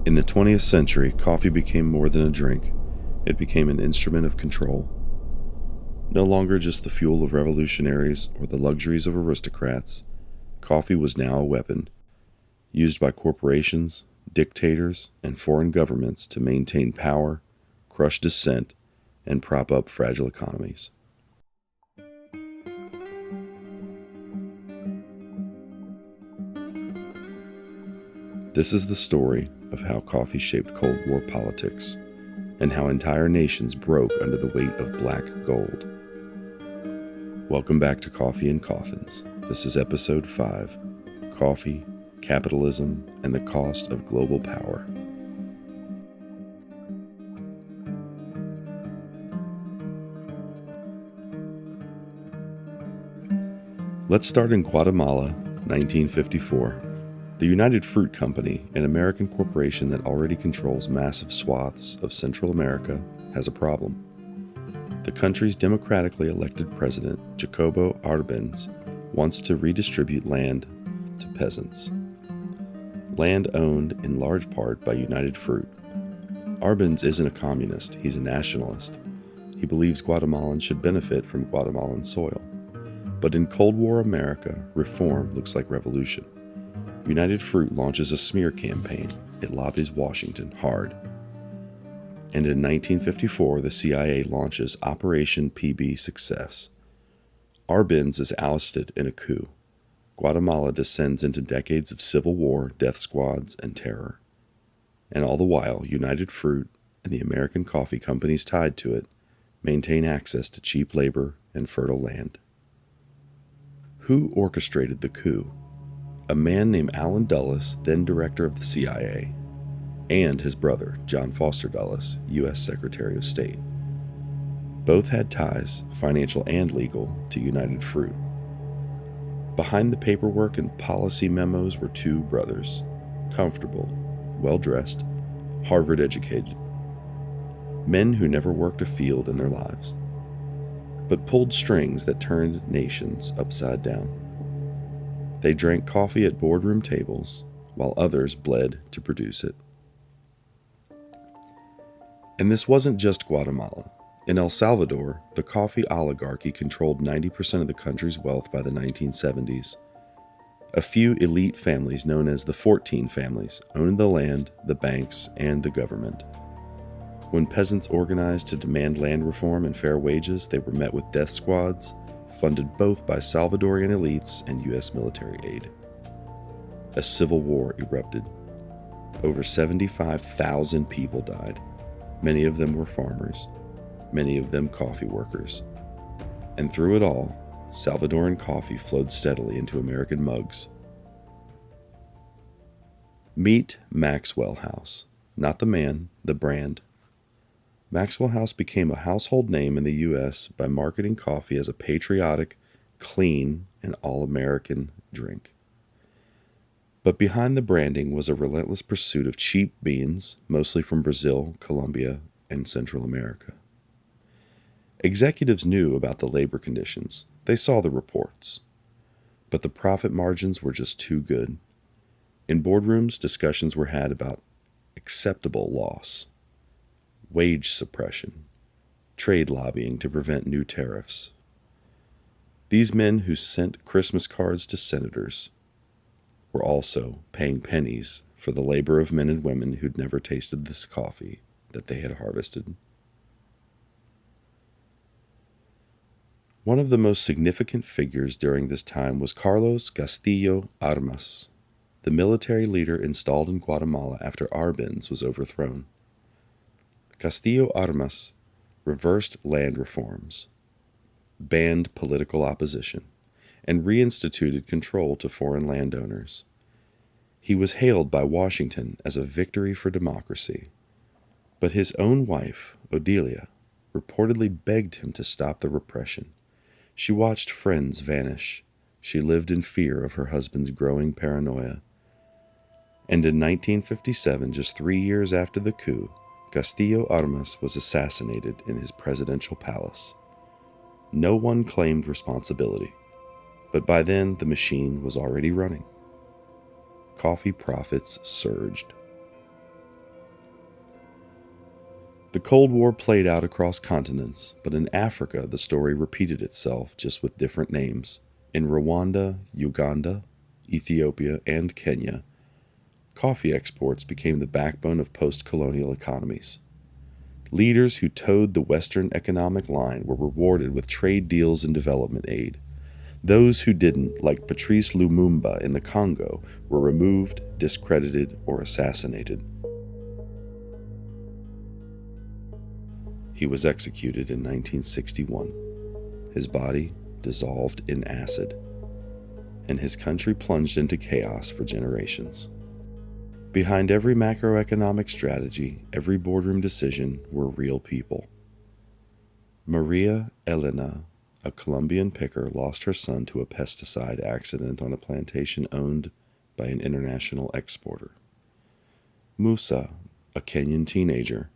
In the 20th century, coffee became more than a drink. It became an instrument of control. No longer just the fuel of revolutionaries or the luxuries of aristocrats, coffee was now a weapon, used by corporations, dictators, and foreign governments to maintain power, crush dissent, and prop up fragile economies. This is the story of how coffee shaped Cold War politics and how entire nations broke under the weight of black gold. Welcome back to Coffee and Coffins. This is episode 5, Coffee, Capitalism, and the Cost of Global Power. Let's start in Guatemala, 1954. The United Fruit Company, an American corporation that already controls massive swaths of Central America, has a problem. The country's democratically elected president, Jacobo Arbenz, wants to redistribute land to peasants. Land owned in large part by United Fruit. Arbenz isn't a communist, he's a nationalist. He believes Guatemalans should benefit from Guatemalan soil. But in Cold War America, reform looks like revolution. United Fruit launches a smear campaign. It lobbies Washington hard. And in 1954, the CIA launches Operation PB Success. Arbenz is ousted in a coup. Guatemala descends into decades of civil war, death squads, and terror. And all the while, United Fruit and the American coffee companies tied to it maintain access to cheap labor and fertile land. Who orchestrated the coup? A man named Allen Dulles, then director of the CIA, and his brother, John Foster Dulles, U.S. Secretary of State. Both had ties, financial and legal, to United Fruit. Behind the paperwork and policy memos were two brothers, comfortable, well-dressed, Harvard-educated, men who never worked a field in their lives, but pulled strings that turned nations upside down. They drank coffee at boardroom tables, while others bled to produce it. And this wasn't just Guatemala. In El Salvador, the coffee oligarchy controlled 90% of the country's wealth by the 1970s. A few elite families known as the 14 families owned the land, the banks, and the government. When peasants organized to demand land reform and fair wages, they were met with death squads, funded both by Salvadorian elites and U.S. military aid. A civil war erupted. Over 75,000 people died. Many of them were farmers, many of them coffee workers. And through it all, Salvadoran coffee flowed steadily into American mugs. Meet Maxwell House. Not the man, the brand. Maxwell House became a household name in the U.S. by marketing coffee as a patriotic, clean, and all-American drink. But behind the branding was a relentless pursuit of cheap beans, mostly from Brazil, Colombia, and Central America. Executives knew about the labor conditions. They saw the reports. But the profit margins were just too good. In boardrooms, discussions were had about acceptable loss, wage suppression, trade lobbying to prevent new tariffs. These men who sent Christmas cards to senators were also paying pennies for the labor of men and women who'd never tasted this coffee that they had harvested. One of the most significant figures during this time was Carlos Castillo Armas, the military leader installed in Guatemala after Arbenz was overthrown. Castillo Armas reversed land reforms, banned political opposition, and reinstituted control to foreign landowners. He was hailed by Washington as a victory for democracy, but his own wife, Odilia, reportedly begged him to stop the repression. She watched friends vanish. She lived in fear of her husband's growing paranoia. And in 1957, just 3 years after the coup, Castillo Armas was assassinated in his presidential palace. No one claimed responsibility, but by then the machine was already running. Coffee profits surged. The Cold War played out across continents, but in Africa the story repeated itself, just with different names. In Rwanda, Uganda, Ethiopia, and Kenya, coffee exports became the backbone of post-colonial economies. Leaders who towed the Western economic line were rewarded with trade deals and development aid. Those who didn't, like Patrice Lumumba in the Congo, were removed, discredited, or assassinated. He was executed in 1961, his body dissolved in acid, and his country plunged into chaos for generations. Behind every macroeconomic strategy, every boardroom decision, were real people. Maria Elena, a Colombian picker, lost her son to a pesticide accident on a plantation owned by an international exporter. Musa, a Kenyan teenager,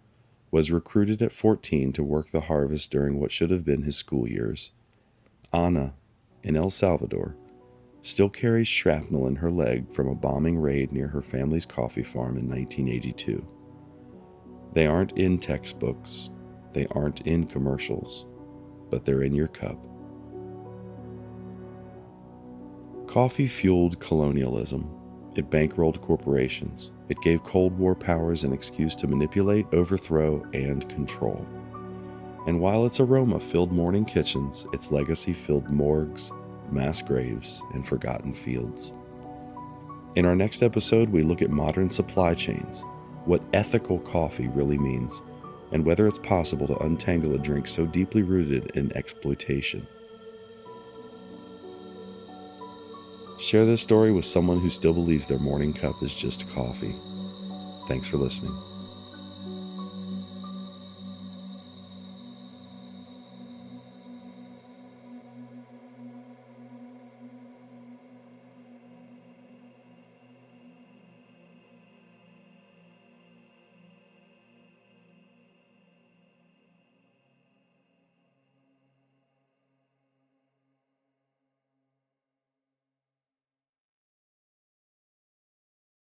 was recruited at 14 to work the harvest during what should have been his school years. Ana, in El Salvador, still carries shrapnel in her leg from a bombing raid near her family's coffee farm in 1982. They aren't in textbooks, they aren't in commercials, but they're in your cup. Coffee fueled colonialism. It bankrolled corporations. It gave Cold War powers an excuse to manipulate, overthrow, and control. And while its aroma filled morning kitchens, its legacy filled morgues, mass graves, and forgotten fields. In our next episode, we look at modern supply chains, what ethical coffee really means, and whether it's possible to untangle a drink so deeply rooted in exploitation. Share this story with someone who still believes their morning cup is just coffee. Thanks for listening.